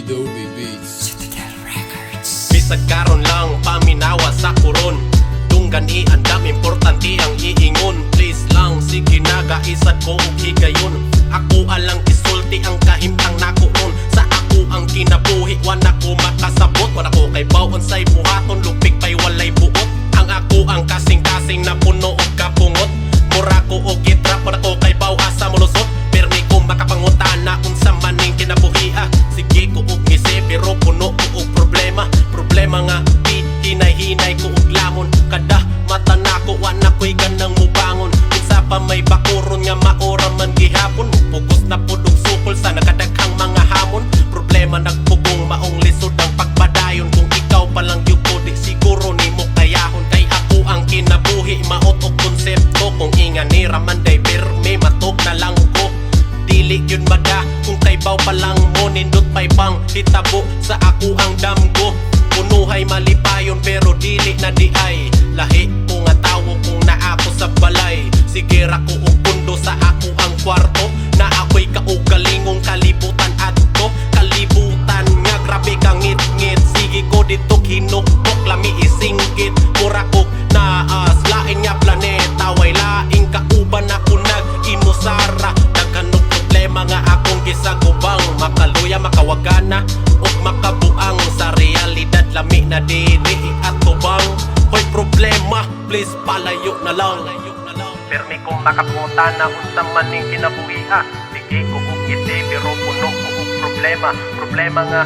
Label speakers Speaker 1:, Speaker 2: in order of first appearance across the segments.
Speaker 1: Adobe Beats.
Speaker 2: Bisag karon lang paminawa sa kuron. Dunggan andam importante ang iingon. Please lang sige naga isad ko og higayon. Ako alang isulti ang kahimtang nako ron. Sa ako ang kinabuhi wala ko makasabot. Wala ko kay bawon say buhaton lupig pay walay buot. Ang ako ang kasing-kasing na puno og kapungot. Mura ko og gitrap wala ko kay baw asa molusot. Permi ko makapangutana unsa man ning kinabuhi. Sige ko og ngisi pero puno ko og problema. Problema nga hinay-hinay ko og lamon. Kada mata nako wala ko'y ganang mubangon. Unsa pa may bakuron nga maora man gihapon. Pugos na pud og sukol sa nakadaghang mga hamon. Problema nagpugong maong lisod ang pagpadayon. Kung ikaw pa lang gyud ko di siguro nimo kayahon. Kay ako ang kinabuhi maot og konsepto. Kung ingani raman day pirmi matok na lang ko. Dili yun mada kung kay baw pa lang mo nindot pay pang hitabo sa ako ang damgo. Punuhay malipayon pero dili na di ay lahi ko nga tawo kung naako sa balay. Sige ra ko og pundo sa ako ang kwarto. Na ako'y kaugalingong kalibutan adto. Kalibutan nga grabe kang ngit-ngit. Sige ko dito hinuktok lami isinggit. Mura ko naas lain nga planeta. Way laing kauban ako nag-inusara. Nagkanong problema nga akong gisagubang. Makaluya makawagana o makabuang sa realidad. Lami na dili at tubang. Hoy problema, please palayo na lang. Permi kong makapunta na unsa man ning kinabuhi. Sige ko og iti pero puno ko og problema. Problema nga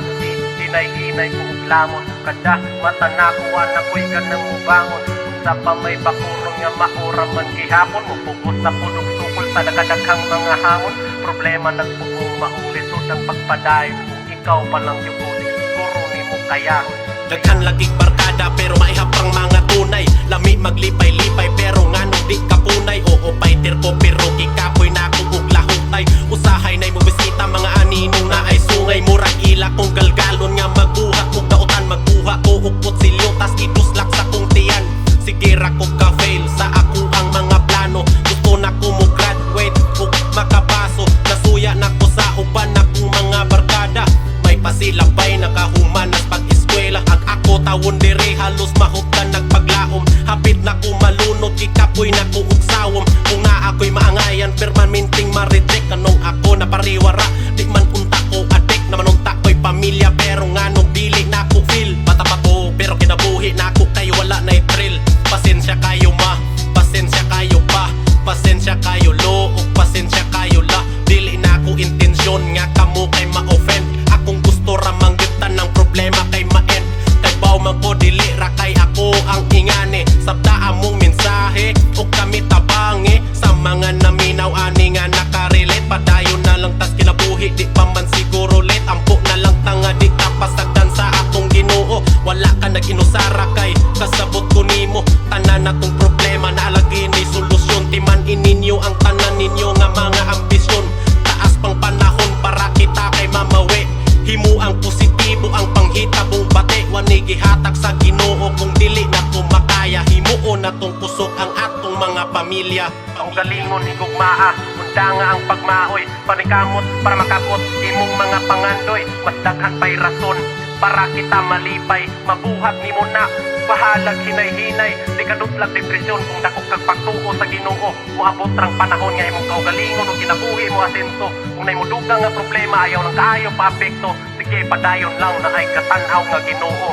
Speaker 2: hinay-hinay ko og lamon. Kada mata nako wala ko'y ganang mubangon. Unsa pa may bakurong nga maura man gihapon. Mupugos na pud og sukol sa nakadaghang mga hamon. Problema nagpugong maong lisod ang pagpadayon. Kung ikaw pa lang yung siguro nimo kayahon. Daghan lagig barkada pero maihapang mga tunay. Lami maglipay-lipay pero nganong di kapunay. Oo fighter ko pero kikapoy na ako og lahutay. Usahay na'y mubisita mga aninong na ay sungay. Murag ila kong galgalon nga magbuhat og dautan. Magbuha ko og kutsilyo tas iduslak sa kong tiyan. Sige ra ko ka-fail sa ako ang mga plano. Gusto na ko mo graduate og makapaso. Nasuya na ko sa uban akong mga barkada. May pasilabay nakahumanas pag-eskwela. Ang ako tawon diri halos mahutdan nagpaglaom. Hapit na ko malunod kikapoy na ko og sawom. Kung na ako'y maangayan permanenteng ma-reject. Kanong ako na pariwara di man unta ko adik. Naman unta ko'y pamilya pero nganong dili na ko feel. Bata pa ko pero kinabuhi na ko kayo wala na'y thrill. Pasensya kayo ma, pasensya kayo pa. Pasensya kayo lo, o pasensya kayo la. Dili na ko intensyon nga kamo kay ma-offend. Akong gusto ra manggitan ng problema kay ma-end. Kay baw man ko dili ra kay ako ang ingani. Sabta among mensahe o kami tabangi. Sa mga naminaw ani nga nakarelate. Padayon na lang tas kinabuhi di pa man siguro late. Ampo na lang tanga di tapasagdan sa akong Ginoo. Wala ka nag-inusara kay kasabot ko nimo. Tanan na tong problema na alagi ni solusyon. Timan ininyo ang tanan ninyo nga mga ambisyon. Taas pang panahon para kita kay mamawi. Himo ang positibo ang panghitabong bate. Wani gihatag sa Ginoo kung dili na ko makaya. Himuon na tong kusog ang atong mga pamilya. Ang galingon higugmaa, unda nga ang pagmaoy. Panikamot para makabot imong mga pangandoy. Mas daghan pa'y rason para kita malipay. Mabuhat nimo na bahalag hinay-hinay. Di ka dutlag depresyon kung dako kag pagtuo sa Ginoo. Moabot rang panahon nga imong kaugalingon o kinabuhi mo asenso. Kung na'y mudugang nga problema ayaw nang kaayo pa apekto. Sige padayon lang na ay katanaw nga Ginoo.